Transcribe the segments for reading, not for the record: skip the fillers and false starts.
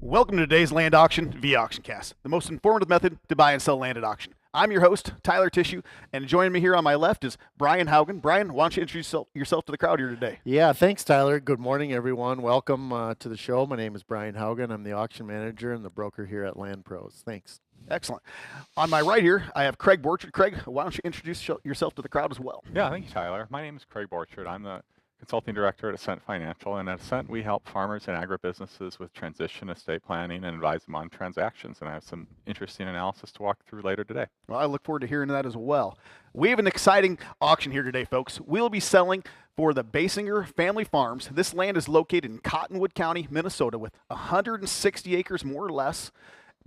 Welcome to today's land auction via AuctionCast, the most informative method to buy and sell land at auction. I'm your host, Tyler Tissue, and joining me here on my left is Brian Haugen. Brian, why don't you introduce yourself to the crowd here today? Yeah, thanks, Tyler. Good morning, everyone. Welcome to the show. My name is Brian Haugen. I'm the auction manager and the broker here at LandProz. Thanks. Excellent. On my right here, I have Craig Borchard. Craig, why don't you introduce yourself to the crowd as well? Yeah, thank you, Tyler. My name is Craig Borchard. I'm the consulting director at Ascent Financial, and at Ascent we help farmers and agribusinesses with transition, estate planning, and advise them on transactions. And I have some interesting analysis to walk through later today. Well, I look forward to hearing that as well. We have an exciting auction here today, folks. We'll be selling for the Basinger Family Farms. This land is located in Cottonwood County, Minnesota, with 160 acres more or less.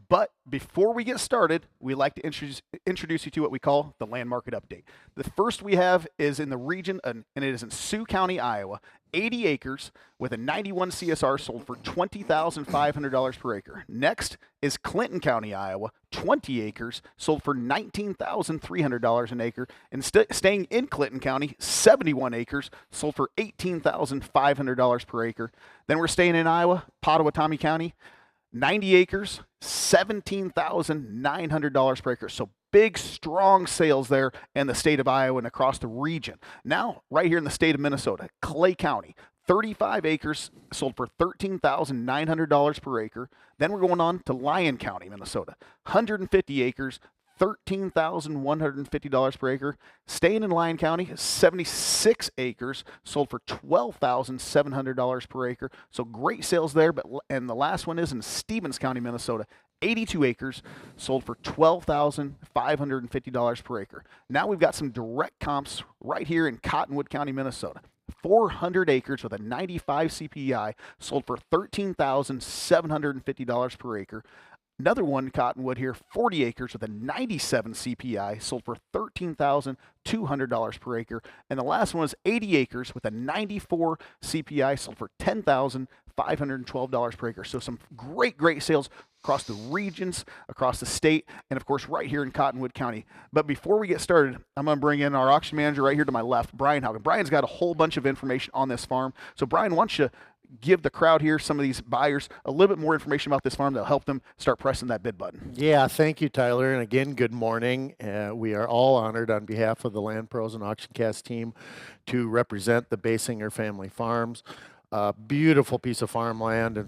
But before we get started, we like to introduce you to what we call the land market update. The first we have is in the region, and it is in Sioux County, Iowa. 80 acres with a 91 CSR sold for $20,500 per acre. Next is Clinton County, Iowa. 20 acres sold for $19,300 an acre. And staying in Clinton County, 71 acres sold for $18,500 per acre. Then we're staying in Iowa, Pottawatomie County. 90 acres, $17,900 per acre. So big, strong sales there in the state of Iowa and across the region. Now, right here in the state of Minnesota, Clay County, 35 acres sold for $13,900 per acre. Then we're going on to Lyon County, Minnesota, 150 acres, $13,150 per acre. Staying in Lyon County, 76 acres, sold for $12,700 per acre. So great sales there. And the last one is in Stevens County, Minnesota. 82 acres, sold for $12,550 per acre. Now we've got some direct comps right here in Cottonwood County, Minnesota. 400 acres with a 95 CPI, sold for $13,750 per acre. Another one, Cottonwood here, 40 acres with a 97 CPI, sold for $13,200 per acre. And the last one is 80 acres with a 94 CPI, sold for $10,512 per acre. So some great sales across the regions, across the state, and of course right here in Cottonwood County. But before we get started, I'm going to bring in our auction manager right here to my left, Brian Haugen. Brian's got a whole bunch of information on this farm. So Brian, why don't you give the crowd here, some of these buyers, a little bit more information about this farm that'll help them start pressing that bid button. Yeah, thank you, Tyler. And again, good morning. We are all honored on behalf of the LandProz and AuctionCast team to represent the Basinger Family Farms. Beautiful piece of farmland in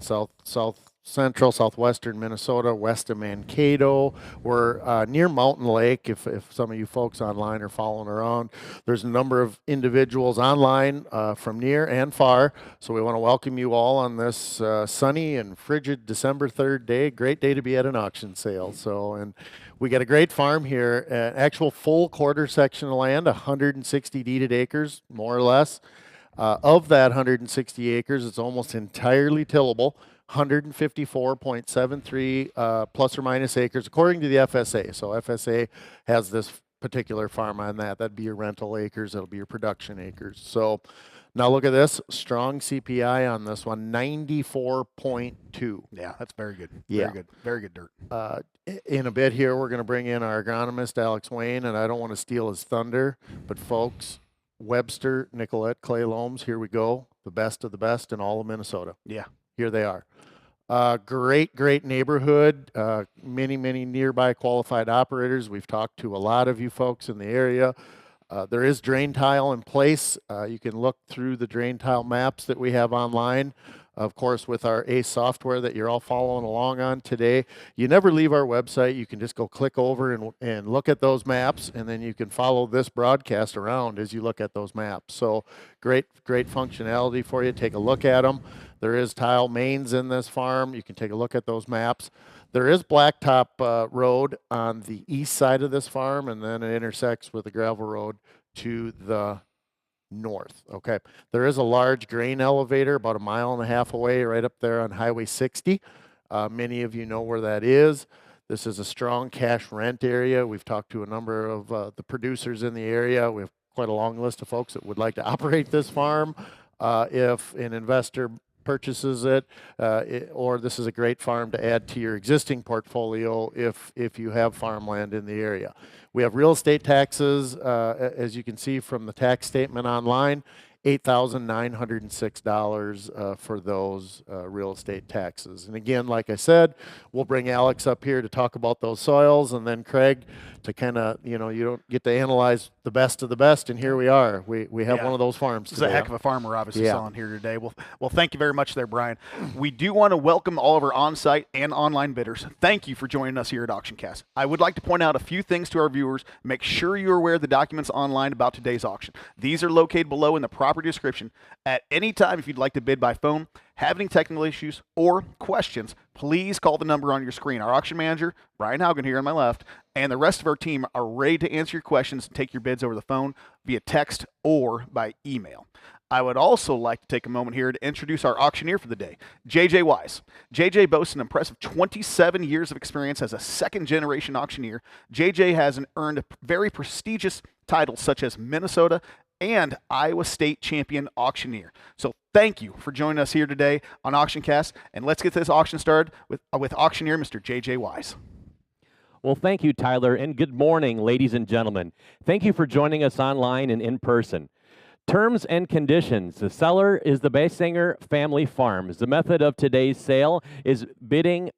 central, southwestern Minnesota, west of Mankato. We're near Mountain Lake, if some of you folks online are following around. There's a number of individuals online from near and far, so we want to welcome you all on this sunny and frigid December 3rd day. Great day to be at an auction sale. And we got a great farm here, an actual full quarter section of land, 160 deeded acres, more or less. Of that 160 acres, it's almost entirely tillable, 154.73 plus or minus acres, according to the FSA. So FSA has this particular farm on that. That'd be your rental acres. It'll be your production acres. So now look at this. Strong CPI on this one, 94.2. Yeah, that's very good. Yeah. Very good. Very good dirt. In a bit here, we're going to bring in our agronomist, Alex Wayne, and I don't want to steal his thunder, but folks, Webster, Nicollet, Clay Loams, here we go. The best of the best in all of Minnesota. Yeah. Here they are. Great neighborhood. Many nearby qualified operators. We've talked to a lot of you folks in the area. There is drain tile in place. You can look through the drain tile maps that we have online. Of course, with our ACE software that you're all following along on today, you never leave our website. You can just go click over and look at those maps, and then you can follow this broadcast around as you look at those maps. So great functionality for you. Take a look at them. There is tile mains in this farm. You can take a look at those maps. There is blacktop road on the east side of this farm, and then it intersects with the gravel road to the north. Okay, there is a large grain elevator about 1.5 miles away, right up there on Highway 60. Many of you know where that is. This is a strong cash rent area. We've talked to a number of the producers in the area. We have quite a long list of folks that would like to operate this farm. If an investor purchases it, or this is a great farm to add to your existing portfolio if you have farmland in the area. We have real estate taxes, as you can see from the tax statement online, $8,906 for those real estate taxes. And again, like I said, we'll bring Alex up here to talk about those soils, and then Craig to kind of, you don't get to analyze the best of the best, and here we are. We have one of those farms This today. is a heck of a farm we're obviously selling here today. Well, thank you very much there, Brian. We do want to welcome all of our on-site and online bidders. Thank you for joining us here at AuctionCast. I would like to point out a few things to our viewers. Make sure you're aware of the documents online about today's auction. These are located below in the property description. At any time, if you'd like to bid by phone, have any technical issues or questions, please call the number on your screen. Our auction manager, Brian Haugen here on my left, and the rest of our team are ready to answer your questions and take your bids over the phone, via text, or by email. I would also like to take a moment here to introduce our auctioneer for the day, JJ Wise. JJ boasts an impressive 27 years of experience as a second-generation auctioneer. JJ has earned very prestigious titles such as Minnesota and Iowa State Champion Auctioneer. So thank you for joining us here today on AuctionCast, and let's get this auction started with auctioneer Mr. JJ Wise. Well, thank you, Tyler, and good morning, ladies and gentlemen. Thank you for joining us online and in person. Terms and conditions. The seller is the Basinger Family Farm. The method of today's sale is bidding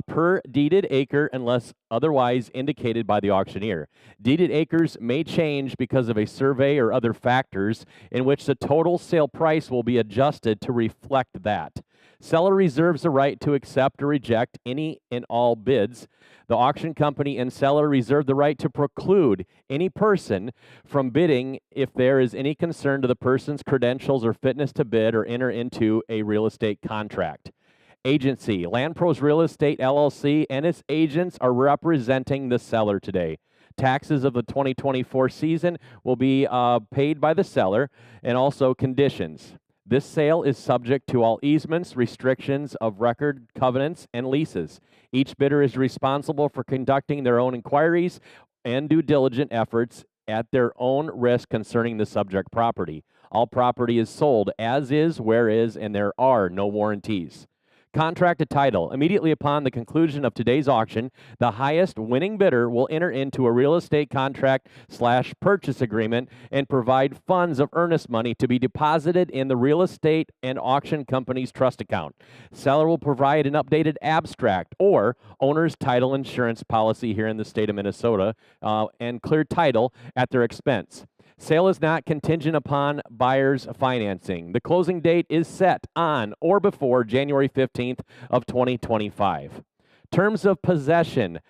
per deeded acre unless otherwise indicated by the auctioneer. Deeded acres may change because of a survey or other factors in which the total sale price will be adjusted to reflect that. Seller reserves the right to accept or reject any and all bids. The auction company and seller reserve the right to preclude any person from bidding if there is any concern to the person's credentials or fitness to bid or enter into a real estate contract. Agency, LandProz Real Estate LLC and its agents are representing the seller today. Taxes of the 2024 season will be paid by the seller, and also conditions. This sale is subject to all easements, restrictions of record, covenants, and leases. Each bidder is responsible for conducting their own inquiries and due diligent efforts at their own risk concerning the subject property. All property is sold as is, where is, and there are no warranties. Contract to title. Immediately upon the conclusion of today's auction, the highest winning bidder will enter into a real estate contract/purchase agreement and provide funds of earnest money to be deposited in the real estate and auction company's trust account. Seller will provide an updated abstract or owner's title insurance policy here in the state of Minnesota and clear title at their expense. Sale is not contingent upon buyer's financing. The closing date is set on or before January 15th of 2025. Terms of possession.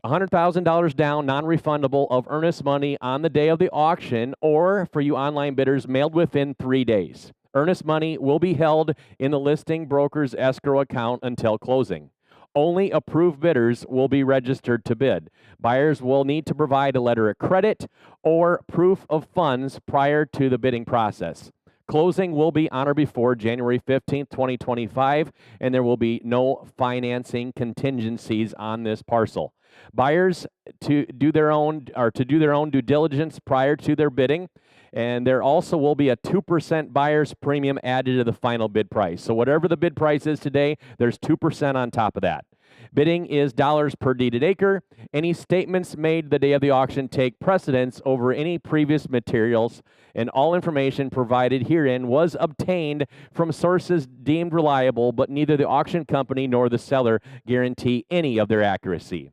$100,000 down, non-refundable of earnest money on the day of the auction, or for you online bidders, mailed within 3 days. Earnest money will be held in the listing broker's escrow account until closing. Only approved bidders will be registered to bid. Buyers will need to provide a letter of credit or proof of funds prior to the bidding process. Closing will be on or before January 15th, 2025, and there will be no financing contingencies on this parcel. Buyers to do their own due diligence prior to their bidding, and there also will be a 2% buyer's premium added to the final bid price. So whatever the bid price is today, there's 2% on top of that. Bidding is dollars per deeded acre. Any statements made the day of the auction take precedence over any previous materials, and all information provided herein was obtained from sources deemed reliable, but neither the auction company nor the seller guarantee any of their accuracy.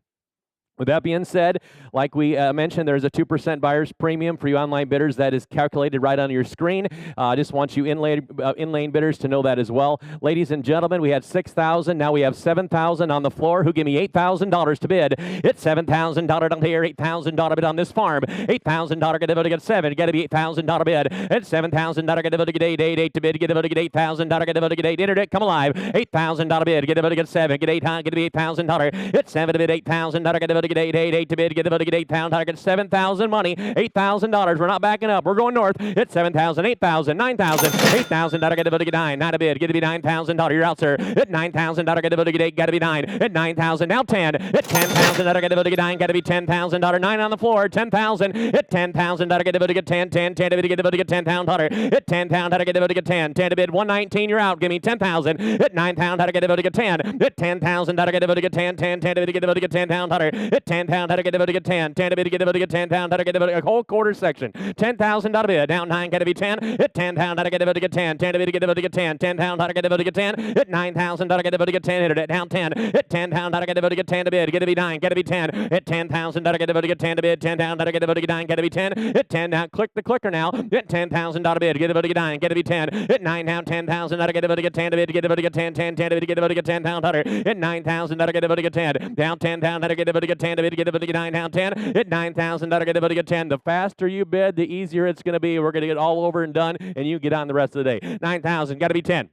With that being said, like we mentioned, there's a 2% buyer's premium for you online bidders that is calculated right on your screen. I just want you in-lane bidders to know that as well. Ladies and gentlemen, we had $6,000. Now we have $7,000 on the floor. Who give me $8,000 to bid? It's $7,000 down here, $8,000 bid on this farm. $8,000 get to get $7. Got to be $8,000 bid. It's $7,000 get to get $8 to bid. Get to get $8,000 get to get $8. Internet, come alive. $8,000 bid. Get to get $7. Get $8. Get to be $8,000. It's $7 to bid. $8,000 get to get $8 to bid, get about to get $8,000, get $7,000 money, $8,000. We're not backing up. We're going north. It's $7,000, $8,000, $9,000, $8,000, get about to get $9, not a bid, get to be $9,000. You're out, sir. At $9,000, get about to get $8, got to be $9. At $9,000, now $10. At $10,000, get about to get $9, got to be $10,000. $9 on the floor. $10,000. At $10,000, get about to get $10, $10 to get about to get $10,000. At $10,000, get about to get $10, $10 to bid. $119. You're out. Give me $10,000. At $9,000, get about to get $10. At $10,000, get about to get $10, $10 to get about to get $10,000. Hit 10 pound, how to get the get 10. 10 to bid, get the 10 pound, how to get the whole quarter section. 10,000 out of bid. Down 9, got to be 10. Hit 10 pound, how to get the get 10. 10 to bid, get the get 10. 10 pound, how to get the get 10. Hit 9,000, how to get the get 10. Hit it down 10. Hit 10 pound, how to get the get 10 to bid. Get to be 9, got to be 10. Hit 10,000, how to get the get 10 to bid. 10 pound, how to get the get 9, got to be 10. Hit 10 now. Click the clicker now. Hit 10,000 out of bid. Get the get 9, got to be 10. Hit 9 down 10,000, how to get the get 10 to bid. Get the get 10. 10 10 to bid, get the get 10 pound, how to hit 9,000, how to get the get 10. Down 10 pound, how to get the get 10 to bid. Get the get 9 down 10. Hit 9,000, how to get the get 10. The faster you bid, the easier it's going to be. We're going to get all over and done, and you get on the rest of the day. 9,000, got to be 10.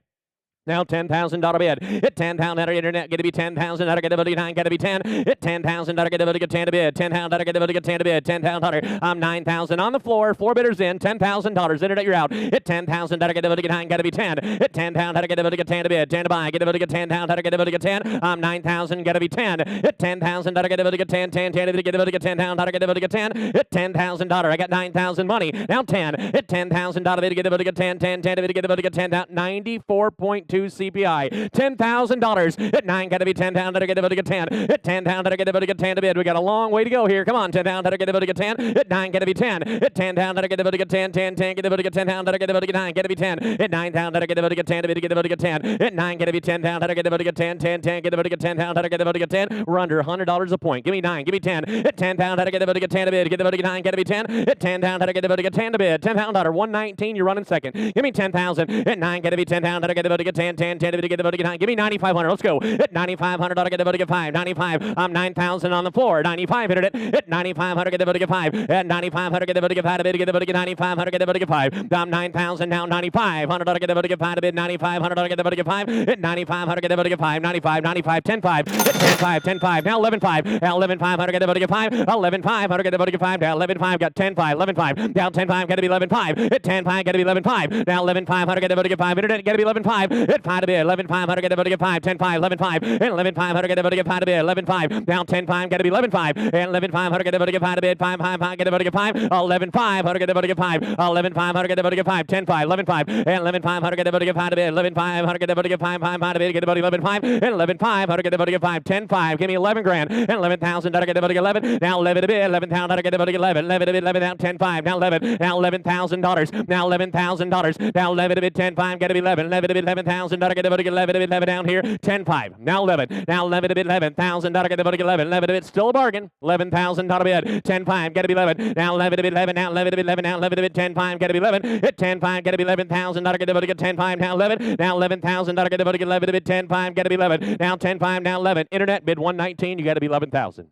Now $10,000 bid. Hit 10 pound out of internet. Get to be 10,000 out of get the 9. Got to be 10. Hit 10,000 out of get the get 10 to bid. 10 pound out of get the get 10 to bid. 10 pound out. I'm 9,000 on the floor. 4 bidders in. $10,000. Internet, you're out. Hit 10,000 out of get the get 9. Got to be 10. Hit 10 pound out of get the get 10 to bid. 10 to buy. Get the get 10 pound out of get the get 10. I'm 9,000. Got to be 10. Hit 10,000 out of get the get 10. 10 10 to get the get 10 pound out of get the get 10. Hit $10,000. I got 9,000 money. Now 10. Hit 10,000 out of it. Get the get 10. 10 10 to get the get 10 out. 94.2 CPI. $10,000. At 9, got to be 10 pound. Got to get the get 10. At 10 pound, got to get the get 10 to bid. We got a long way to go here. Come on, 10 pound. Got to get the get 10. At 9, got to be 10. At 10 pound, got to get the get 10. 10 10, get the get 10 pound. Got to get the get 9. Got to be 10. At 9 pound, got to get the get 10 to bid. Get the get 10. At 9, got to be 10 pound. Got to get the get 10. 10 10, get the get 10 pound. Got to get the get 10. We're under $100 a point. Give me 9. Give me 10. At 10 pound, got to get the get 10 to bid. Get the get 9. Got to be 10. At 10 pound, got to get the get 10 to bid. 10 pound dollar 119. You're running second. Give me 10,000. At 9, got to be 10 pound. Got to get the get 10. 10 10 to get the get 9. Give me 95. 500. Let's go. At 9,500, I'll get the get 5. 95. I'm 9,000 on the floor. 95 hit it. At 9,500, get the get 5. At 9,500, get the get 5. Get the get 9,500, get the get 5. I'm 9,000 now. 9,500, I'll get the get 5. 9,500, I'll get the get 5. At 9,500, get the get 5. 95, 95, 10 5. 10 5, 10 5. Now 11 5. Now 11 500, get the get 5. 11 500, get the get 5. Now 11 5, got 10 5. 11 5. Down 10 5, got to be 11 5. At 10 5, got to be 11 5. Now 11 500, get the get 5. Internet, got to be 11 5. At 5 to be 11 500, get the get 5. 10 5, 11 5. And 11 500, get the get 5 to bid. 11 5. Down 10 5, got to be 11 5. And 11 500, get the get 5 to bid. 5 5 5, get the get 5. 11 500, get the get 5. 11 500, get the get 5. 10 5. 11 5. And 11 500, get the get 5 to bid. 11 500, get the get 5. 5 5 to bid. Get the 11 5. And 11 500, get the get 5. 10 5. Give me 11 grand. And 11,000, get the get 11. Now 11 to bid. 11,000, get the get 11. 11 to bid. 11 down 10 5. Now 11. Now $11,000. Now $11,000. Now 11 to bid. 10 5, get to be 11. 11 to bid. 11,000, get the get 11 to bid. 11 down here. 10 5. Now 11. Now 11 to bid. 11,000, get the get 11. 11 to bid. Still a bargain. 11,000 to bid. 10 5, get to be 11. Now 11 to bid. 11. Now 11 to bid. 11. Now 11 to bid. 10 5, get to be 11. Hit 10 5, get to be 11,000, get the get 10 5. Now 11. Now 11,000, get the get 11 to bid. 10 5, get to be 11. Now 10 5. Now 11. Internet bid 119. You got to be 11,000.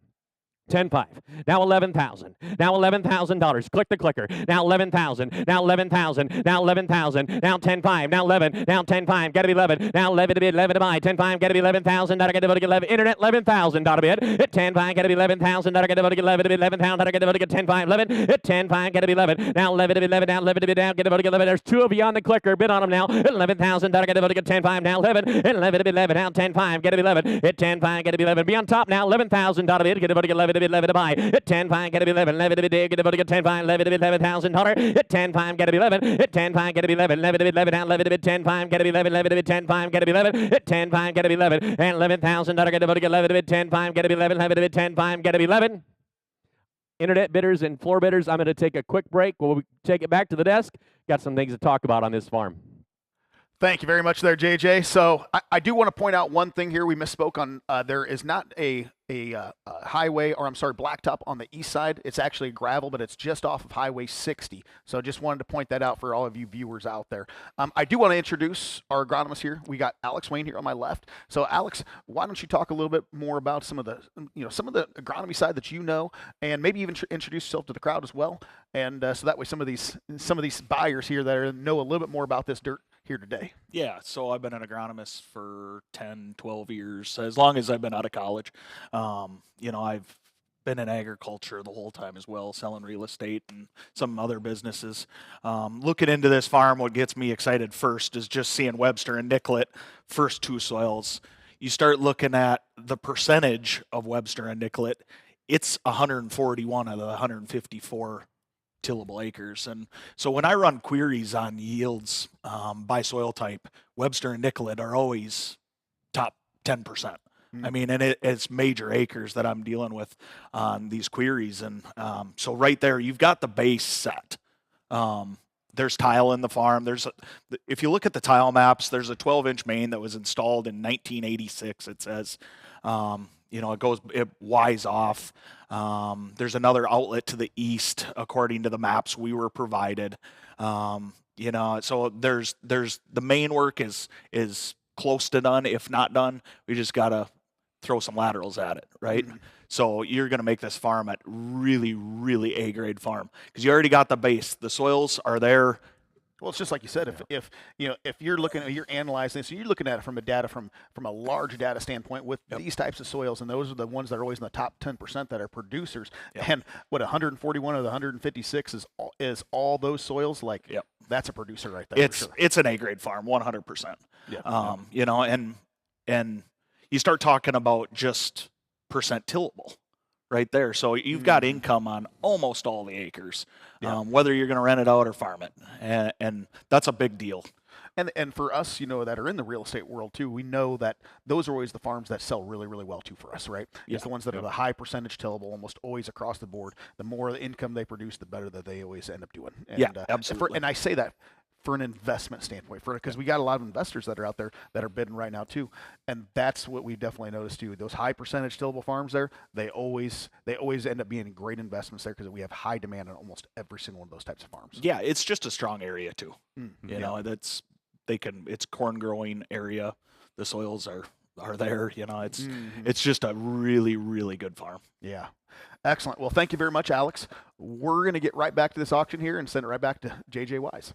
10 5. Now 11,000. Now $11,000. Click the clicker. Now 11,000. Now 11,000. Now 11,000. Now 10 5. Now 11. Now 10 5. Got to be 11. Now 11 to bid. 11 to buy. 10 5. Got to be 11,000. Got to get 11. Internet 11,000. Got to bid. At 10 5. Got to be 11,000. Got to get 11 to bid. 11,000. Got to get 10 5. 11. At 10 5. Got to be 11. Now 11 to bid. 11. Now 11 to bid. Now get 11. There's 2 of you on the clicker. Bid on them now. 11,000. Got to get 10 5. Now 11. And 11 to bid. 11. Now 10 5. Got to be 11. At 10 5. Got to be 11. Be on top now. 11,000. Got to bid. Get 11 to bid. 11 to buy. At 10 5, get to be 11. 11 to be dig. Get to get 10 5. 11 to be $11,000. At 10 5, get to be 11. At 10 5, get to be 11. 11 to be 11. Now 11 to be 10 5, get to be 11. 11 to be 10 5, get to be 11. At 10 5, get to be 11. And 11,000. Get to get 11 to be 10 5, get to be 11. 11 to be 10 5, get to be 11. Internet bidders and floor bidders, I'm going to take a quick break. We'll take it back to the desk. Got some things to talk about on this farm. Thank you very much there, JJ. So I do want to point out one thing here. We misspoke on there is not a highway, or I'm sorry, blacktop on the east side. It's actually gravel, but it's just off of Highway 60. So just wanted to point that out for all of you viewers out there. I do want to introduce our agronomist here. We got Alex Wayne here on my left. So Alex, why don't you talk a little bit more about some of the agronomy side that you know, and maybe even introduce yourself to the crowd as well. And so that way some of these buyers here that know a little bit more about this dirt here today. Yeah, so I've been an agronomist for 10, 12 years, as long as I've been out of college. I've been in agriculture the whole time as well, selling real estate and some other businesses. Looking into this farm, what gets me excited first is just seeing Webster and Nicollet, first 2 soils. You start looking at the percentage of Webster and Nicollet, it's 141 of the 154 tillable acres. And so when I run queries on yields by soil type, Webster and Nicollet are always top 10%. I mean, and it's major acres that I'm dealing with on these queries. And so right there, you've got the base set. There's tile in the farm. If you look at the tile maps, there's a 12-inch main that was installed in 1986, it says. It Y's off. There's another outlet to the east, according to the maps we were provided. So there's the main work is close to done, if not done. We just gotta throw some laterals at it, right? Mm-hmm. So you're gonna make this farm at really, really A-grade farm because you already got the base. The soils are there. Well, it's just like you said. If you're analyzing this, you're looking at it from a large data standpoint with these types of soils, and those are the ones that are always in the top 10% that are producers. Yep. And what 141 of the 156 is all those soils. Like, that's a producer right there. It's an A-grade farm, 100%. Yeah. And you start talking about just percent tillable right there. So you've got income on almost all the acres, whether you're going to rent it out or farm it. And that's a big deal. And for us, that are in the real estate world too, we know that those are always the farms that sell really, really well too for us, right? It's the ones that are the high percentage tillable, almost always across the board. The more the income they produce, the better that they always end up doing. And, absolutely. And I say that for an investment standpoint, because we got a lot of investors that are out there that are bidding right now too, and that's what we definitely noticed too. Those high percentage tillable farms there, they always end up being great investments there because we have high demand on almost every single one of those types of farms. Yeah, it's just a strong area too. It's corn growing area. The soils are there. It's just a really, really good farm. Yeah. Excellent. Well, thank you very much, Alex. We're going to get right back to this auction here and send it right back to JJ Wise.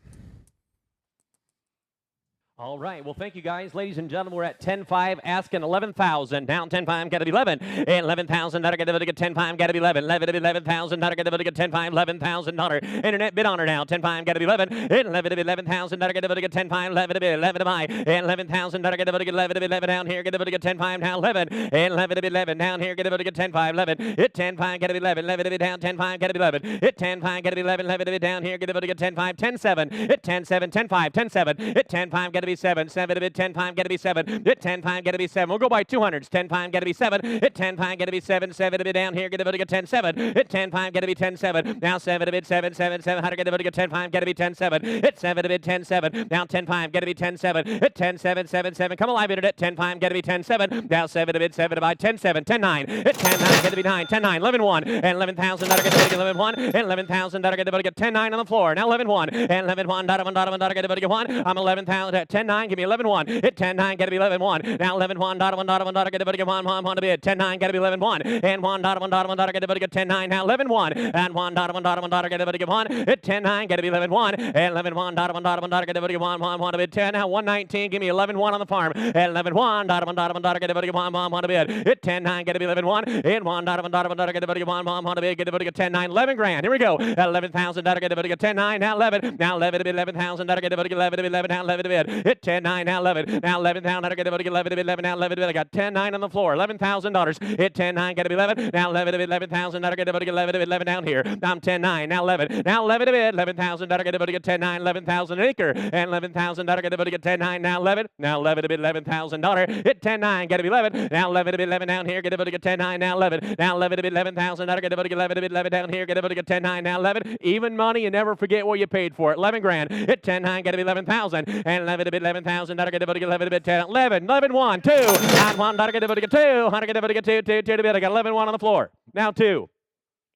All right. Well, thank you, guys. Ladies and gentlemen, we're at 10-5, asking 11,000. Down 10-5, got to be 11. And 11,000, not going to get 10-5, got to be 11. 11,000, not going to get 10-5, $11,000. Internet bid on her now. 10-5, got to be 11. And 11,000, not going to get 10-5, 11 to buy. And 11,000, not going to get 11 down here, get to get 10-5 now 11. And 11 down here, get to get 10-5, 11. Hit 10-5, got to be 11. 11 down 10-5, got to be 11. Hit 10-5, got to be 11. 11 down here, get to get 10-5, 10-7. Hit 10-7, 10-5, 10-7. Hit 10-5, got to be 7. 7 to bid 10-5, got to be 7. Hit 10-5, got to be 7. We'll go by 200s. 10-5, got to be 7. Hit 10-5, got to be 7. 7 to bid down here, get to get 10-7. Hit 10-5, got to be 10-7. Now 7 to bid 7, 7, 7. How to get to get 10-5, got to be 10-7. Hit 7 to bid 10-7. Now 10-5, got to be 10-7. Hit 10-7, 7, 7. Come alive, bid it at 10-5, got to be 10-7. Now 7 to bid 7 to buy 10-7. 10-9. Hit 10-9, got to be 9. 10-9. 11-1. And 11,000, not get to get 11-1. And 11,000, not get to get 10-9 on the floor. Now 11-1. And 11-1, not get to get 1. I'm 11,000 at 10-9. Give me 11-1. Hit 10-9, got to be 11-1. Now 11-1, dot 1, get to get 1 to bid. 10-9, got to be 11-1. And 1, dot 1, get to get 10-9. Now 11-1. And 1, dot 1, get to get 1. Hit 10-9, got to be 11-1. And 11-1, dot 1, get to get 1 to bid. 10. Now 119, give me 11-1 on the farm. And 11-1, dot 1, get to get 1 to bid. Hit 10-9, got to be 11-1. And 1, dot 1, get to get 1 to bid. Get to get 10-9. 11 grand. Here we go. 11,000, dot get to get 10-9. Now 11. Now 11 to bid 11,000, dot get to get 11 to bid 11. Now 11 to bid. Hit 10-9. Now 11. Now 11 down, I get 11 to bid 11. Now 11 to bid. I got 10-9 on the floor. $11,000. Hit 10-9, got to be 11. Now 11 to bid 11,000. I get 11 to bid 11 down here. I'm 10-9. Now 11. Now 11 to bid 11,000. I get 10-9. 11,000 an acre. And 11,000. I get 10-9. Now 11. Now 11 to bid $11,000. Hit 10-9, got to be 11. Now 11 to bid 11 down here. Get 10-9. Now 11. Now 11 to bid 11,000. I get 11 to bid 11 down here. Get 10-9. Now 11. Even money. You never forget what you paid for it. 11 grand. Hit 10-9, got to be 11,000. And 11 to bid 11,000. I get 11 to bid 10. 11, 1, 2, and 1, not get to get 2, 100 get to get 2 to bid. I got 11, 1 on the floor. Now 2.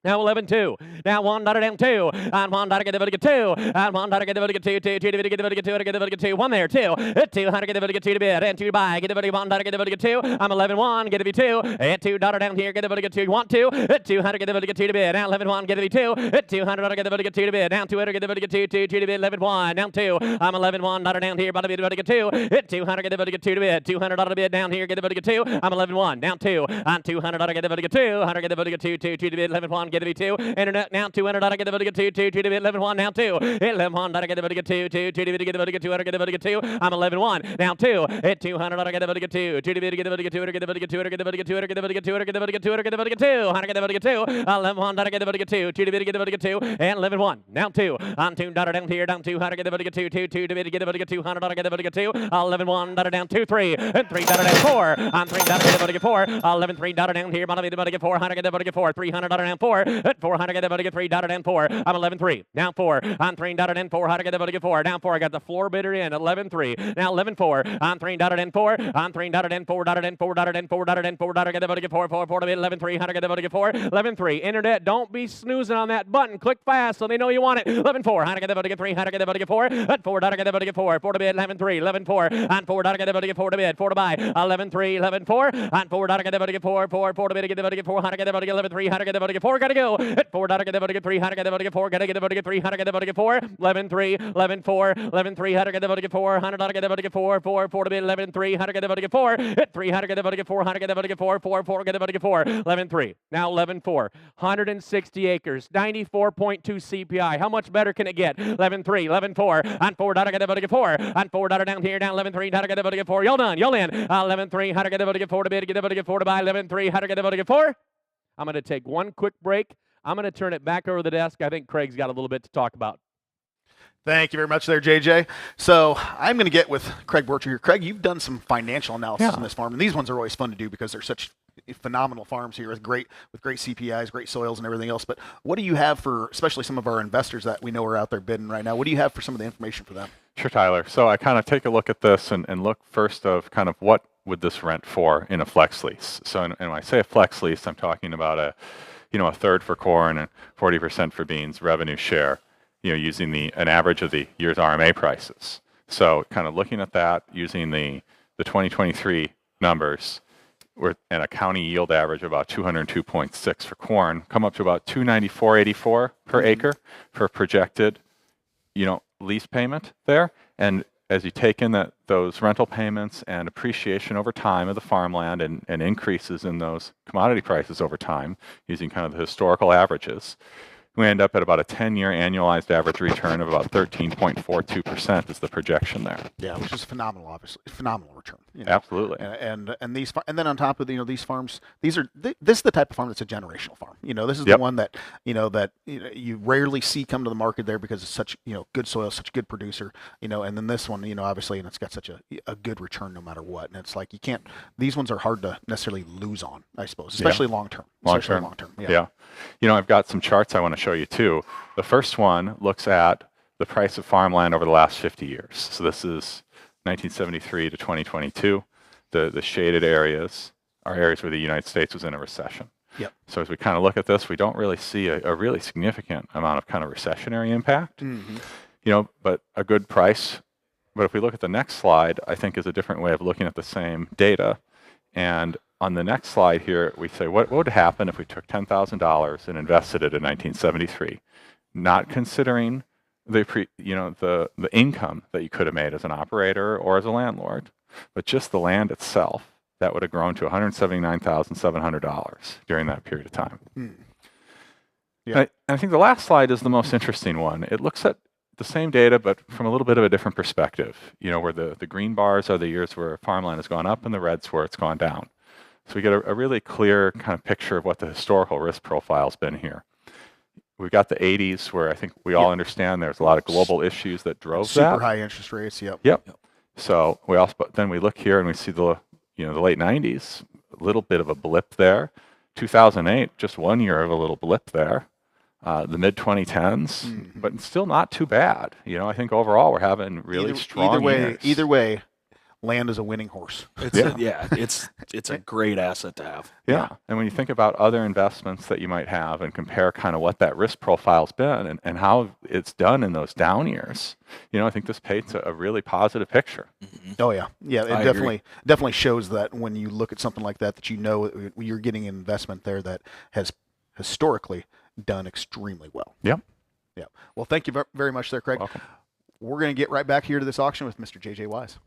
Now 11, 2. Now 1, down 2. And 1, get to get 2. And 1, get to get 2, 2 to get to get 2, get to get 2. 1 there, 2. 2, 100 get to get 2 to bid. And 2 buy. Get to get 1, get to get 2. I'm 11, 1. Get to be 2. And 2, down here. Get to get 2. You want 2? 200 get to get 2 to bid. Now 11, 1. Get to be 2. 200 get to get 2 to bid. Now 200 get to get 2, 2 to bid. 11, 1. Down 2. I'm 11, 1. Down here. About to get 2. 200 get to get 2 to bid. 200 to bid. Down here. Get to get 2. I'm 11, 1. Down 2. I'm 200 get to get 2. 100 get to get 2, 2 to bid. 11, 1. get to be 2. Internet now 2. Internet get to get 2. 2 to be 11 1 now 2. 11 1 get to get 2. 2 to get to get 2. Get to get 2. I'm 11 1 now 2. At 200 get to get 2. 2 to get to get 2. Get to get 2. Get to get 2. Get to get 2. Get to get 2. Get to get 2. Get to get 2. 100 get to get 2. 11 1 get to get 2. 2 to get to get 2. And 11 1 now 2. On 2 down here down 200 get to get 2. 2 to get to get 200 get to get 2. 11 1 down 2 3 and 3 down 4. On 3 down get to get 4. 11 3 down here. Bottom get to get 400 get to get 4. 300 down 4. At 400 get to get 3 down 4. I'm 11 3 now 4. On 3 down 400 get to get 4. Down 4. I got the floor bidder in 11 3. Now 11 4. On 3 down 4. On 3 down 4 down 4 down 4 down 4 down get to get 4 4 4 to 11 300 get to get 4. 11 3. Internet, don't be snoozing on that button. Click fast so they know you want it. 11 4. 100 get to get 3. 100 get to get 4. At 4 down get to get 4. 4 to bid 11 3. 11 4. On 4 down get to get 4 to bid. 4 to buy. 11 3. 11 4. On 4 down get to get 4. 4 4 to bid get to get 4. 100 get to get 11 3. 100 get to get 4. Gotta go. At 4 down get to get 3. 100 get to get 4. Gotta get to get 3. 100 get to get 4. 11 3. 11 4. 11 3. 100 get to get 4. 100 get to get 4. 4 4 to bid 11 3. 100 get to get 4. At 300 get to get 4. 100 get to get 4. 4 4 get to get 4. 11 3. Now 11 4. 160 acres. 94.2 CPI. How much better can it get? 11 3. 11 4. On 4 down get to get 4. On 4 down here down 11 3. 100 get to get 4. Y'all done. Y'all in. 11 3. 100 get to get 4 to bid. Get to get 4 to buy. 11 3. 100 get to get 4. I'm going to take one quick break. I'm going to turn it back over the desk. I think Craig's got a little bit to talk about. Thank you very much there, JJ. So I'm going to get with Craig Borcher here. Craig, you've done some financial analysis on this farm, and these ones are always fun to do because they're such phenomenal farms here with great CPIs, great soils, and everything else. But what do you have for, especially some of our investors that we know are out there bidding right now? What do you have for some of the information for them? Sure, Tyler. So I kind of take a look at this and look first of kind of what would this rent for in a flex lease. So and when I say a flex lease, I'm talking about a third for corn and 40% for beans revenue share, using an average of the year's RMA prices. So kind of looking at that, using the 2023 numbers, and a county yield average of about 202.6 for corn, come up to about 294.84 per acre for projected, lease payment there. And as you take in those rental payments and appreciation over time of the farmland and increases in those commodity prices over time, using kind of the historical averages, we end up at about a 10-year annualized average return of about 13.42% is the projection there. Yeah, which is phenomenal, obviously. Phenomenal return. Absolutely. And then on top of these farms, this is the type of farm that's a generational farm. This is the one that you rarely see come to the market there because it's such good soil, such a good producer. And then this one, obviously, and it's got such a good return no matter what. And it's like these ones are hard to necessarily lose on, I suppose, especially long term. Long term. Yeah. I've got some charts I want to show you too. The first one looks at the price of farmland over the last 50 years. So this is 1973 to 2022. The shaded areas are areas where the United States was in a recession. Yep. So as we kind of look at this, we don't really see a really significant amount of kind of recessionary impact. But a good price. But if we look at the next slide, I think is a different way of looking at the same data. And on the next slide here, we say, what would happen if we took $10,000 and invested it in 1973, not considering the income that you could have made as an operator or as a landlord, but just the land itself, that would have grown to $179,700 during that period of time. Yeah. And I think the last slide is the most interesting one. It looks at the same data, but from a little bit of a different perspective, where the green bars are the years where farmland has gone up and the red's where it's gone down. So we get a really clear kind of picture of what the historical risk profile's been here. We've got the 80s where I think we all understand there's a lot of global issues that drove that. Super high interest rates, yep. So then we look here and we see the late 90s, a little bit of a blip there. 2008, just 1 year of a little blip there. The mid 2010s, but still not too bad. I think overall we're having really strong years. Either way, land is a winning horse. It's a great asset to have. Yeah. And when you think about other investments that you might have and compare kind of what that risk profile's been and how it's done in those down years, I think this paints a really positive picture. Oh yeah. Yeah, it definitely shows that when you look at something like that you're getting an investment there that has historically done extremely well. Yeah. Yeah. Well, thank you very much there, Craig. Welcome. We're going to get right back here to this auction with Mr. JJ Wise.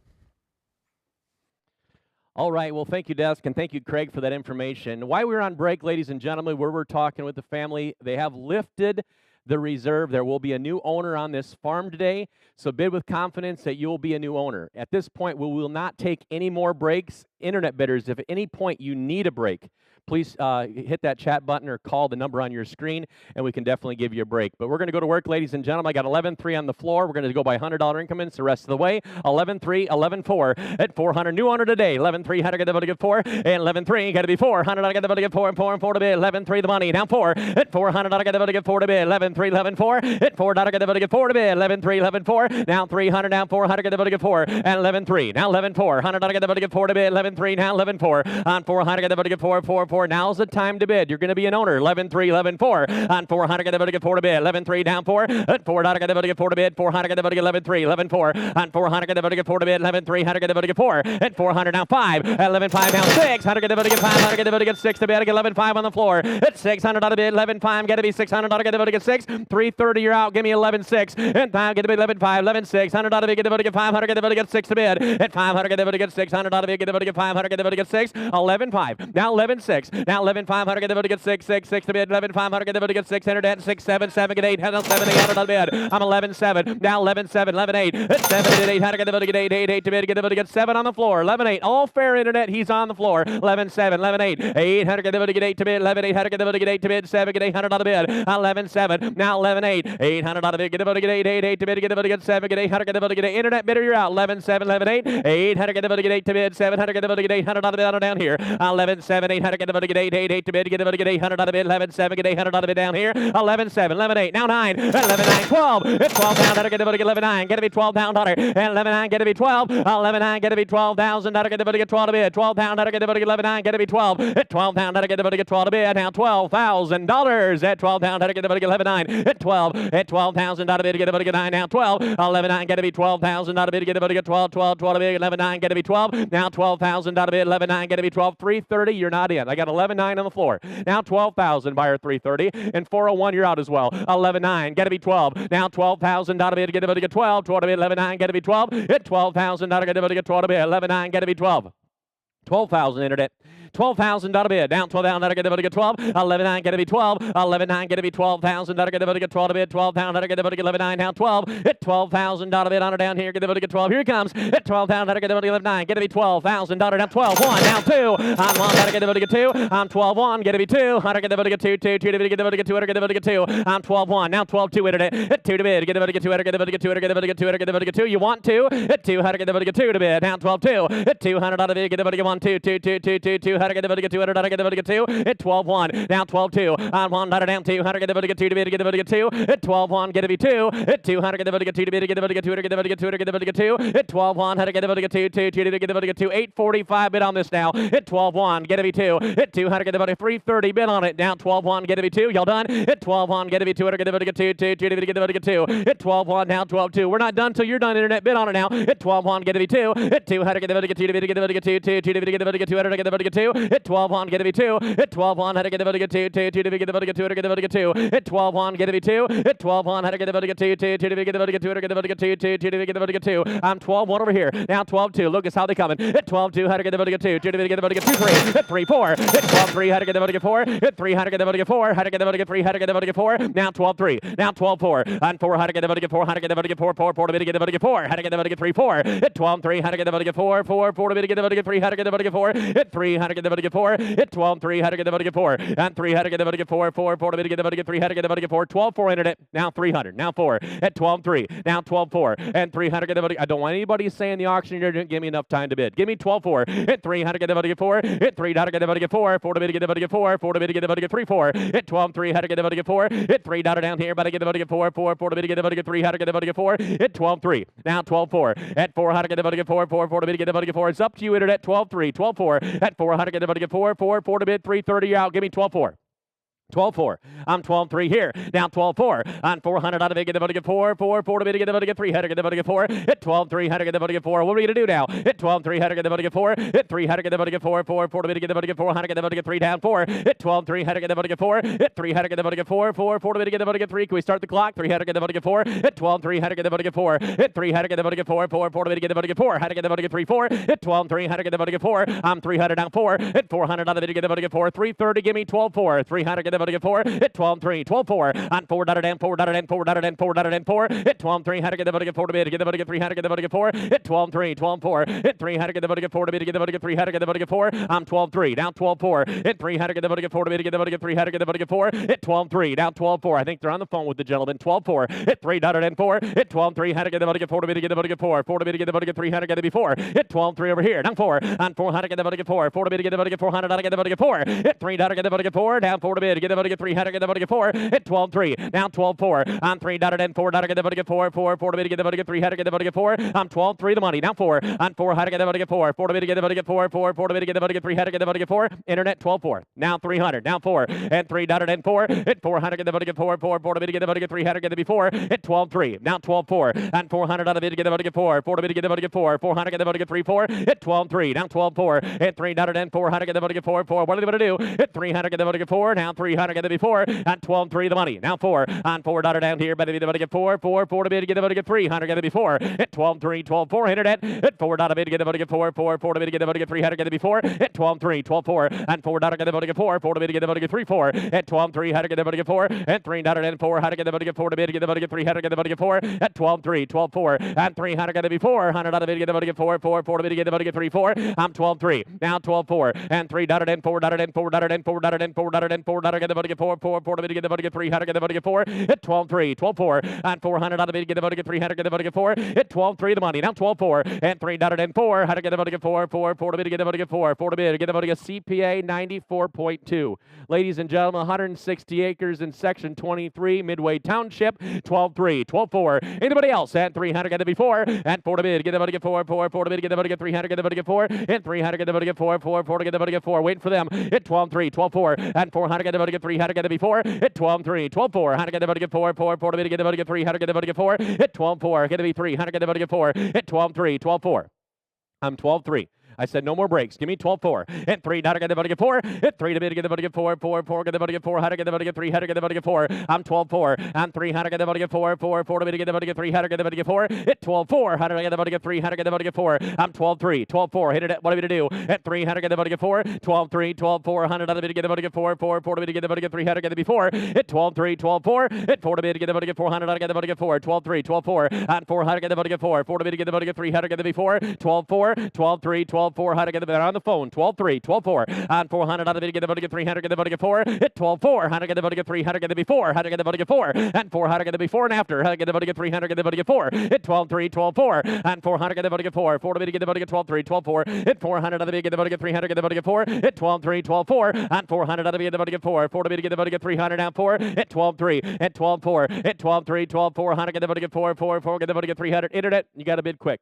All right, well, thank you, Desk, and thank you, Craig, for that information. While we're on break, ladies and gentlemen, where we're talking with the family, they have lifted the reserve. There will be a new owner on this farm today, so bid with confidence that you will be a new owner. At this point, we will not take any more breaks. Internet bidders, if at any point you need a break, please hit that chat button or call the number on your screen, and we can definitely give you a break. But we're going to go to work, ladies and gentlemen. I got 11-3 on the floor. We're going to go by $100 increments the rest of the way. 11-3, 11-4 at 400. New owner today. 11-3, how to get the ability to get 4, and 11-3, got to be 400. I got the ability to get 4, and 4 and 4 to bid. 11-3, the money. Now 4 at 400. I got the ability to get 4 to bid. 11-3, 11-4 at 4. I got the ability to get 4 to bid. 11-3, 11-4. Now 300. Now 400. Got the ability to get 4, and 11-3. Now 11-4. 100. I got the ability to get 4 to bid. 11-3. Now 11-4 on 400. Got the ability to get 4, 4, 4. Now's the time to bid. You're going to be an owner. 11-3, 11-4 on 400. Got the ability to get 4 to bid. 11-3 down 4 at 4. Got the ability to get 4 to bid. 400. Got the ability to get 11-3, 11-4 on 400. Got the ability to get 4 to bid. 11-3. 100. Got the ability to get 4 at 400. Now 5 at 11-5. Now 6. 100. Got the ability to get 5. 100. Got the ability to get 6 to bid. I get 11-5 on the floor. At 600. Got to bid. 11-5. Got to be 600. Got to ability to get 6. 330. You're out. Give me 11-6. And 5. Get to bid. 11-5. 11-6. 100. Got to get the ability to get 500. Got the ability to get 6 to bid. At 500. Got the ability to get 600. Got to get the ability to get 500. Got the ability to get 6. 11-5. Now 11-6. Now 11-5. 100. Got the ability to get 6. 6. 6 to bid. 11-5. 100. Got the ability to get 600. At 6. 7. 7. Get 8. 7. 800 to bid. I'm 11-7. Now 11-7. 11-8. At 7. At 8. 100. Got the ability to get 8. 8. 8 to bid. Get the ability to get 7 on the floor. 11-8. All fair internet. He's on the floor. 11-7. 11-8. 800. Got the ability to get 8 to bid. 11-8. 100. Got the ability to get 8 to bid. 7. Get 800 on the bid. 11-7. Now 11-8. 800 on the bid. Get the ability to get 8. 8. 8 to bid. Get the ability to get 7. Get 800. Get the ability to get 8. Internet bidder, you're out. 11-7. 11-8. 800. Get the ability to get 8 to bid. 700. Get the ability to get 800 on the bid. On down here. 11-7. 800. Get the ability to get 8. 8. 8 to bid. Get the ability to get 800 on the bid. 11-7. Get 800 on the bid down here. 11-7. 11-8. Now 9. 11-9. 12. It's 12 pound. Get the ability to get 11-9. Get to be 12 pound on her. And 11-9. Get to be 12. 11-9. Get to be 12,000. Get the ability to get 12 to bid. 12 pound. Get the ability to get 11-9. Get to be 12. At 12 pound. Get the ability to get 12 to bid. Now $12,000 at 12 pound. Get the ability to get 11-9. At 12. At 12,000. Get the ability to get 9. Now 12. 11-9. Get to be 12,000. Get the ability to get 12. 12. 12 to bid. 11-9. Get to be 12. Now 12,000. Get to bid. 11-9. Get to be 12. 330. You're not in. I got 11-9 on the floor. Now 12,000. Buyer 330. And 401. You're out as well. 11-9. Get to be 12. Now 12,000. Get to bid. Get the ability to get 12. 12 to bid. 11-9. Get to be 12. At 12,000. Get the ability to get 12 to bid. 11-9. Get to be 12. 12,000 internet. 12,000 to bid. Down 12,000. Get the ability to get 12. 11-9. Get to be 12. 11-9. Get to be 12,000. Get the ability to get 12 to bid. 12,000. Get the ability to get 11-9. Now 12. At 12,000 to bid. On or down here. Get the ability to get 12. Here he comes. At 12,000. Get the ability to get 11-9. Get to be 12,000. Down 12. 1. Now 2. On 1. Get the ability to get 2. On 12. 1. Get to be 2. 100. Get the ability to get 2. 2. 2 to bid. Get the ability to get 2. Get the ability to get 2. On 12. 1. Now 12. 2 internet. At 2 to bid. Get the ability to get 2. Get the ability to get 2. Get the ability to get 2. Get the ability to get 2. You want 2. At 200. Get the ability to get 2 to bid. Now 12. 2. At 200 on the bid. Get the ability to get 1. 2. 2. 2. 2. 2. 2. 100. Get the ability to get 200. Get the ability to get 2. At 12-1. Now 12-2. On 1. Down 2. 100. Get the ability to get 2 to bid. Get the ability to get 2. At 12-1. Get to be 2. At 200. Get the ability to get 2 to bid. Get the ability to get 2. Get the ability to get 2. Get the ability to get 2. At 12-1. 100. Get the ability to get 2. 2. 2 to get the ability to get 2. 845 bid on this now. At 12-1. Get to be 2. At 200. Get the ability 330 bid on it. Down 12-1. Get to be 2. Y'all done? At 12-1. Get to be 200. Get the ability to get 2. 2. 2 to get the ability to get 2. At 12-1. Now 12-2. We're not done till you're done. Internet bid on it now. At 12-1. Get to be 2. At 200. Get the ability to get 2 to bid. Get the ability to get 2. 2. 2 to get the ability to get 200. Get the ability to get 2. At 12-1. Get to be 2. At 12-1. How to get the ability to get 2. 2. 2 to get the ability to get 2. Get the ability to get 2. At 12-1. Get to be 2. At 12-1. How to get the ability to get 2. 2. 2 to get the ability to get 2. Get the ability to get 2. 2. 2 to get the ability to get 2. I'm 12-1 over here. Now 12-2. Look, it's how they coming. At 12-2. How to get the ability to get 2. 2 to get the ability to get 2. 3. At 3-4. At 12-3. How to get the ability to get 4. At 3. How to get the ability to get 4. How to get the ability to get 3. How to get the ability to get 4. Now 12-3. Now 12-4. On 4. How to get the ability to get 4. How to get the ability to get 4. 4. 4 to get the ability to get 4. How to get the ability to get 3. 4. At 12-3. How to get the ability to get 4. 4. 4 to get the ability to get 3. How to get the ability to get 4. At 3. How to get the ability to get 4. At 12-3. How to get the ability to get 4. On 3. How to get the ability to get 4. 4. 4 to get the ability to get 3. How to get the ability to get 4. 12-4 internet. Now 300. Now 4. At 12-3. Now 12-4. And 300 get the ability. I don't want anybody saying the auction you're didn't give me enough time to bid. Give me 12-4. At 300 get the ability to get 4. At 3 how to get the ability to get 4. 4 to get the ability to get 4. 4 to get the ability to get 3. 4. At 12-3 how to get the ability to get 4. At 3 down here. But I get the ability to get 4. 4. 4 to get the ability to get 3. How to get the ability to get 4. At 12-3. Now 12-4. At 4 how to get the ability to get 4. 4. 4 to get the ability to get 4. It's up to you internet. 12-3. 12-4. At 4 how to get the ability to get 4. 4. 4 to bid 330. You're out. Give me 12-4. 12-4. I'm 12-3 here. Now 12-4. On 400 out of it. Get the buddy get 4. 4 to bid. Get the buddy get 3. How to get the buddy get 4. Hit 12-3. How to get the buddy get 4. What are we going to do now? Hit 12-3. How to get the buddy get 4. Hit 3. How to get the buddy get 4. 4 to bid. Get the buddy get 4. How to get the buddy get 3 down 4. Hit 12-3. How to get the buddy get 4. Hit 3. How to get the buddy get 4. 4 to bid. Get the buddy get 3. Can we start the clock? 3. How to get the buddy get 4. Hit 12-3. How to get the buddy get 4. Hit 3. How to get the buddy get 4. 4 to bid. Get the buddy get 4. How to get the buddy get 3. 4. Hit 12-3. How to get the buddy get 4. I'm 300 down 4. Hit 400 out of it. Get the buddy get 4. 330. Give me 12-4. 3 how to get the buddy get 4. Hit 12-3. 12-4 on 4 dotted and 4 dotted and 4 dotted and 4 dotted and 4 hit 12-3 how to get the buddy get 4 to bid get the buddy get 3 how to get the buddy get 4 hit 12-3 12-4 hit 3 how to get the buddy get 4 to bid get the buddy get 3 how to get the buddy get 4 I'm 12-3 down 12-4 hit 3 how to get the buddy get 4 to bid get the buddy get 3 how to get the buddy get 4 hit 12-3 down 12-4 I think they're on the phone with the gentleman 12-4 hit 3 dotted and 4 hit 12-3 how to get the buddy get 4 to bid get the buddy get 4 4 to bid get the buddy get 3 how to get the before hit 12-3 over here down 4 on 4 how to get the buddy get 4 4 to bid get the buddy get 400 how to get the buddy get 4 hit 3 how to get the buddy get 4 down 4 to bid get the buddy get 3 how to get the buddy get 4 hit 12-3 down 12-4 on 3 dotted and 4 dotted get the buddy get 4 4 to bid get the buddy get 3 how to get the buddy get 4 I'm 12-3 the money down 4 on 4 how to get the buddy get 4 4 to bid get the buddy get 4 4 to bid get the buddy get 3 how to get the buddy get 4 internet 12-4 now 300 down 4 and 3 dotted and 4 hit 4 how to get the buddy get 4 4 to bid get the buddy get 3 how to get the before hit 12-3 now 12-4 and 400 out of it get the buddy get 4 4 to bid get the buddy get 4 4 how to get the buddy get 3 4 hit 12-3 down 12-4 hit 3 dotted and 4 how to get the buddy get 4 4 what are they going to do hit 3 how to get the buddy get 4 now 3 how to get the before and 12-3 the money now 4 on 4 dotted down here better be the buddy get 4 4 to bid get the buddy get 3 how to get the before hit 12-3 12-4 internet hit 4 dotted bid get the buddy get 4 4 to bid get the buddy get 3 how to get the before hit 12-3 12-4 and 4 dotted get the buddy get 4 4 to bid get the buddy get 3 4 hit 12-3 how to get the buddy get 4 and 3 dotted and 4 how to get the buddy get 4 to bid get the buddy get 3 how to get the buddy get 4 at 12-3 12-4 and 3 how to get the before 100 out of bid get the buddy get 4 4 to bid get the buddy get 3 4 I'm 12-3 now 12-4 and 3 dotted and 4 dotted and 4 dotted and 4 dotted and 4 dotted and 4 dotted get the buddy get 4 4 to bid get the buddy get 3 how to get the buddy get 4 hit 12-3 12-4 and 400 out of bid get the buddy get 3 how to get the buddy get 4 hit 12-3 the money now 12-4 and 3 dotted and 4 how to get the buddy get 4 4 to bid get the buddy get 4 4 to bid get the buddy get CPA 94.2 ladies and gentlemen 160 acres in section 23 Midway Township 12-3 12-4 anybody else at 3 how to get the before and 4 to bid get the buddy get 4 4 to bid get the buddy get 3 how to get the buddy get 4 and 3 how to get the buddy get 4 4 to get the buddy get 4 waiting for them hit 12-3 12-4 and 4 how to get the buddy get 3 how to get the before hit 12-3 12-4 how to get the buddy get 4 4 to bid get the buddy get 3 how to get the buddy get 4 hit 12-4 get the B3 how to get the buddy get 4 hit 12-3 12-4 I'm 12-3 I said no more breaks. Give me 12-4. Hit 3, how to get the buddy get 4. Hit 3 to bid, get the buddy get 4. 4, get the buddy get 4. How to get the buddy get 3. How to get the buddy get 4. I'm 12-4. I'm 3, how to get the buddy get 4. 4, to bid, get the buddy get 3. How to get the buddy get 4. Hit 12-4. How to get the buddy get 3. How to get the buddy get 4. I'm 12-3. 12-4. Hit it. What are we to do? Hit 3, how to get the buddy get 4. 12-3. 12-4. 100 out of the bid, get the buddy get 4. 4, to bid, get the buddy get 3. How to get the before. Hit 12-3. 12-4. Hit 4 to bid, get the buddy get 4. 100 how to get the buddy get 4. 12-3. 12-4. On 4, how to get the buddy get 4. 4 to bid, get the buddy get 3. How to get the before. 12-4. 12-3. 12-4. How to get the buddy on the phone. 12-3. 12-4. On 400 how to bid, get the buddy get 3. How to get the buddy get 4. Hit 12-4. How to get the buddy get 3. How to get the before. How to get the buddy get 4. And 4, how to get the before and after. How to get the buddy get 3. How to get the buddy get 4. Hit 12-3. 12-4. And 4, how to get the buddy get 4. 4 to bid, get the buddy get 12-3. 12-4. Hit 400 out of the bid, get the buddy get 3. How to get the buddy get 4. Hit 12-3. 12-4. On 400 out of the bid, get the buddy get 4. 4 to bid, get the buddy get 300 down 4. Hit 12-3. Hit 12-4. Hit 12-3. 12-4. How to get the buddy get 4. 4, get the buddy get 300. Internet, you got to bid quick.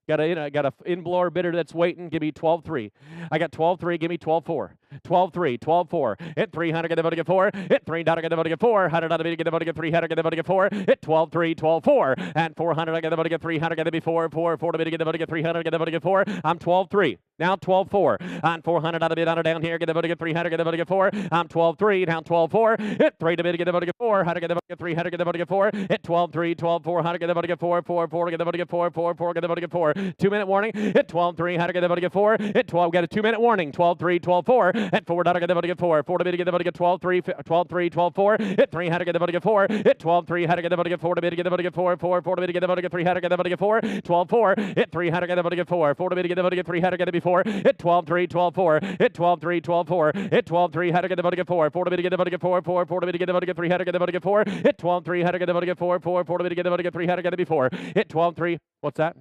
Got a in-blower bidder that's waiting. Give me 12-3. I got 12-3. Give me 12-4. 12-3. 12-4. Hit 3. How to get the buddy get 4. Hit 3. How to get the buddy get 4. How to get the buddy get 3. How to get the buddy get 4. Hit 12-3. 12-4. And 400. I get the buddy get 3. How to get the before. 4 to bid, get the buddy get 3. How to get the buddy get 4. I'm 12-3. Now 12-4. On 400 out of bid on down here. Get the buddy get 3. How to get the buddy get 4. I'm 12-3. Down 12-4. Hit 3 to bid, get the buddy get 4. How to get the buddy get 3. How to get the buddy get 4. Hit 12-3. 12-4. How to get the buddy get 4. 4 to get the buddy get 4. 4 get the buddy get 4. 2-minute warning. Hit 12-3. How to get the buddy get 4. Hit 12. Got a 2-minute warning. 12-3. 12-4. Hit 4. How to get the buddy get 4. 4 to bid, get the buddy get 12-3. 12-3. 12-4. Hit 3. How to get the buddy get 4. Hit 12-3. How to get the buddy get 4 to bid, get the buddy get 4. 4 to bid, get the buddy get 3. How to get the buddy get 4. 12-4. Hit 3. How to get the buddy get 4. 4 to bid, get the buddy get 3. How to get the before. Hit 12-3. 12-4. Hit 12-3. 12-4. Hit 12-3. How to get the buddy get 4. 4 to bid, get the buddy get 4. 4 to bid, get the buddy get 3. How to get the buddy get 4. Hit 12-3. How to get the buddy get 4. 4 to bid, get the buddy get 3. How to get the before. Hit 12-3. What's that?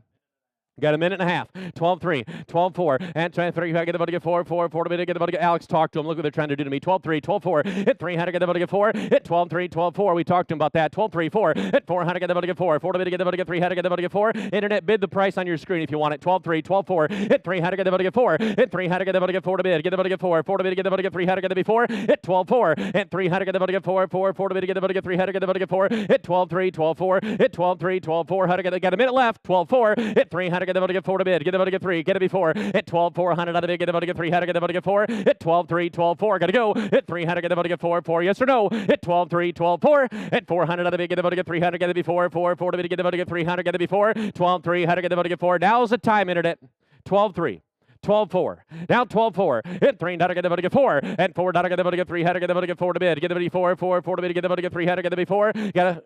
Got a minute and a half. 12-3, 12-4, and 3. I get the body get 4, 4, 4 to get the body get. Alex, talk to him. Look what they're trying to do to me. 12-3, 12-4. Hit 3. How to get the body get 4. Hit 12-3, 12-4. We talked to him about that. 12-3, 4. Hit 4. How to get the body get 4. 4 to get the body get 3. How to get the body get 4. Internet bid the price on your screen if you want it. 12-3, 12-4. Hit 3. How to get the body get 4. Hit 3. How to get the body get 4 to bid. Get the body get 4. 4 to bid. Get the body get 3. How to get the before. Hit 12-4. Hit 3. How to get the body get 4. 4 to bid. Get the body get 3. How to get the body get 4. Hit 12-3, 12-4. Hit 12-3, 12-4. How to get got a minute left. 12-4. Hit 3. How to get the body get 4 to bid. Get the body get 3. Get it before. Hit 12-4. 100 out of bid. Get the body get 3. How to get the body get 4. Hit 12-3, 12-4. Got to go. Hit 3. How to get the body get 4. 4. Yes or no. Hit 12-3, 12-4. Hit 400 out of bid. Get the body get 3. How to get it before. 4 to bid. Get the body get 3. How to get it before. 12-3. How to get the body get 4. Now's the time, Internet. 12-3. 12-4. Now 12-4. Hit 3. How to get the body get 4. And 4. How to get the body get 3. How to get the body get 4 to bid. Get the body 4. 4 to bid. Get the body get 3. How to get the before. Got a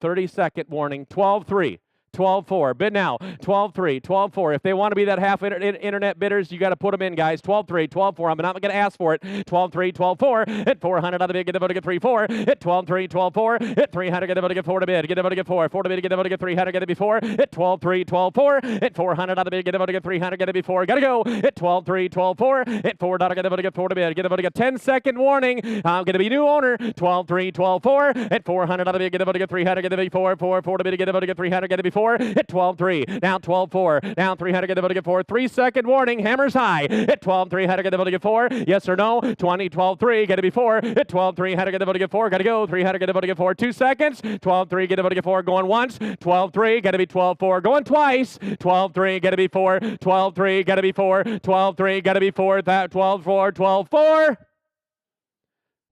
30-second warning. 12-3. 12-4. Bid now. 12-3. 12-4. If they want to be that half internet bidders, you got to put them in, guys. 12-3. 12-4. I'm not going to ask for it. 12-3. 12-4. Hit 400 out of the bid. Get the body get 3. 4. Hit 12-3. 12-4. Hit 3. How to get the body get 4 to bid. Get the body get 4. 4 to bid. Get the body get 3. How to get it before. Hit 12-3. 12-4. Hit 400 out of the bid. Get the body get 3. How to get it before. Got to go. Hit 12-3. 12-4. Hit 4. How to get the body get 4 to bid. Get the body get 10-second warning. I'm going to be new owner. 12-3. 12-4. Hit 400 out of the bid. Get the body get 3. How to get the before. 4 to bid. Get the body get 3. How to get it before. Hit 12-3. Now 12-4. Now 3. How to get the body get 4. 3-second warning. Hammers high. Hit 12-3. How to get the body get 4. Yes or no. 20. 12-3. Get it before. Hit 12-3. How to get the body get 4. Got to go. 3. How to get the body get 4. 2 seconds. 12-3. Get the body get 4. Going once. 12-3. Got to be 12-4. Going twice. 12-3. Got to be 4. 12-3. Got to be 4. 12-3. Got to be 4. 12-4.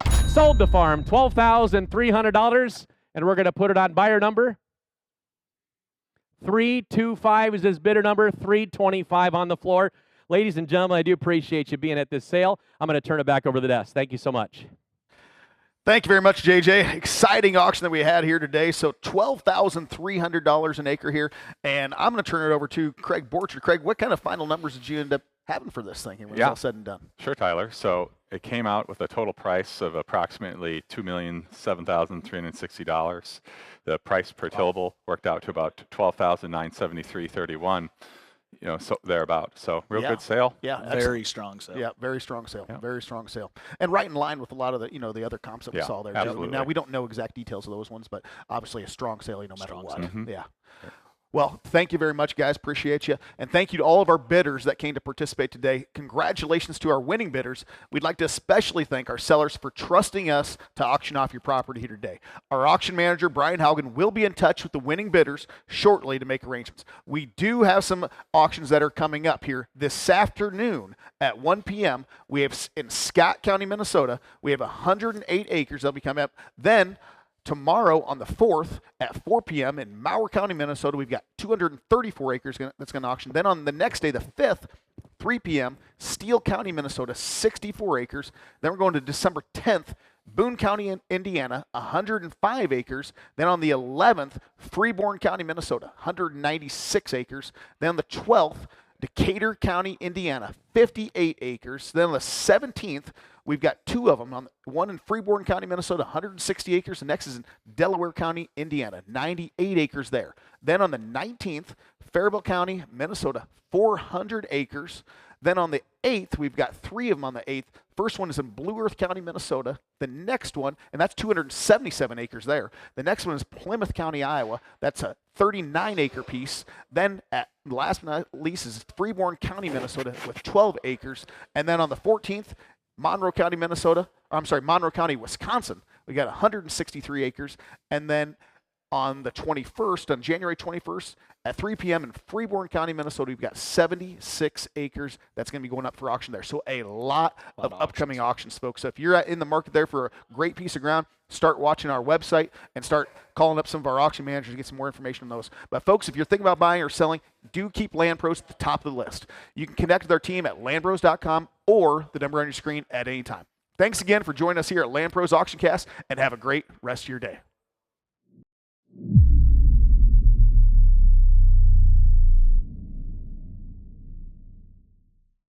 12-4. Sold the farm. $12,300. And we're going to put it on buyer number 325 is his bidder number, 325 on the floor. Ladies and gentlemen, I do appreciate you being at this sale. I'm going to turn it back over to the desk. Thank you so much. Thank you very much, JJ. Exciting auction that we had here today. So $12,300 an acre here. And I'm going to turn it over to Craig Borchard. Craig, what kind of final numbers did you end up having for this thing when it's all said and done? Sure, Tyler. So it came out with a total price of approximately $2,007,360. The price per tillable worked out to about $12,973.31. So thereabout. So real good sale. Yeah, very strong sale. Yeah, very strong sale. Yeah. Very strong sale, and right in line with a lot of the the other comps that we saw there. Absolutely. Now we don't know exact details of those ones, but obviously a strong sale, no matter what. Mm-hmm. Yeah. Well, thank you very much, guys. Appreciate you. And thank you to all of our bidders that came to participate today. Congratulations to our winning bidders. We'd like to especially thank our sellers for trusting us to auction off your property here today. Our auction manager, Brian Haugen, will be in touch with the winning bidders shortly to make arrangements. We do have some auctions that are coming up here this afternoon at 1 p.m. We have in Scott County, Minnesota, we have 108 acres that'll be coming up. Then tomorrow on the 4th at 4 p.m. in Mower County, Minnesota, we've got 234 acres that's going to auction. Then on the next day, the 5th, 3 p.m., Steele County, Minnesota, 64 acres. Then we're going to December 10th, Boone County, Indiana, 105 acres. Then on the 11th, Freeborn County, Minnesota, 196 acres. Then on the 12th, Decatur County, Indiana, 58 acres. Then on the 17th, we've got two of them. One in Freeborn County, Minnesota, 160 acres. The next is in Delaware County, Indiana, 98 acres there. Then on the 19th, Faribault County, Minnesota, 400 acres. Then on the 8th, we've got three of them on the 8th. First one is in Blue Earth County, Minnesota. The next one, and that's 277 acres there. The next one is Plymouth County, Iowa. That's a 39-acre piece. Then, last but not least, is Freeborn County, Minnesota, with 12 acres. And then on the 14th, Monroe County, Wisconsin, we got 163 acres. And then on the 21st, on January 21st, at 3 p.m. in Freeborn County, Minnesota, we've got 76 acres that's going to be going up for auction there. So a lot of upcoming auctions, folks. So if you're in the market there for a great piece of ground, start watching our website and start calling up some of our auction managers to get some more information on those. But folks, if you're thinking about buying or selling, do keep LandProz at the top of the list. You can connect with our team at LandProz.com or the number on your screen at any time. Thanks again for joining us here at LandProz AuctionCast, and have a great rest of your day.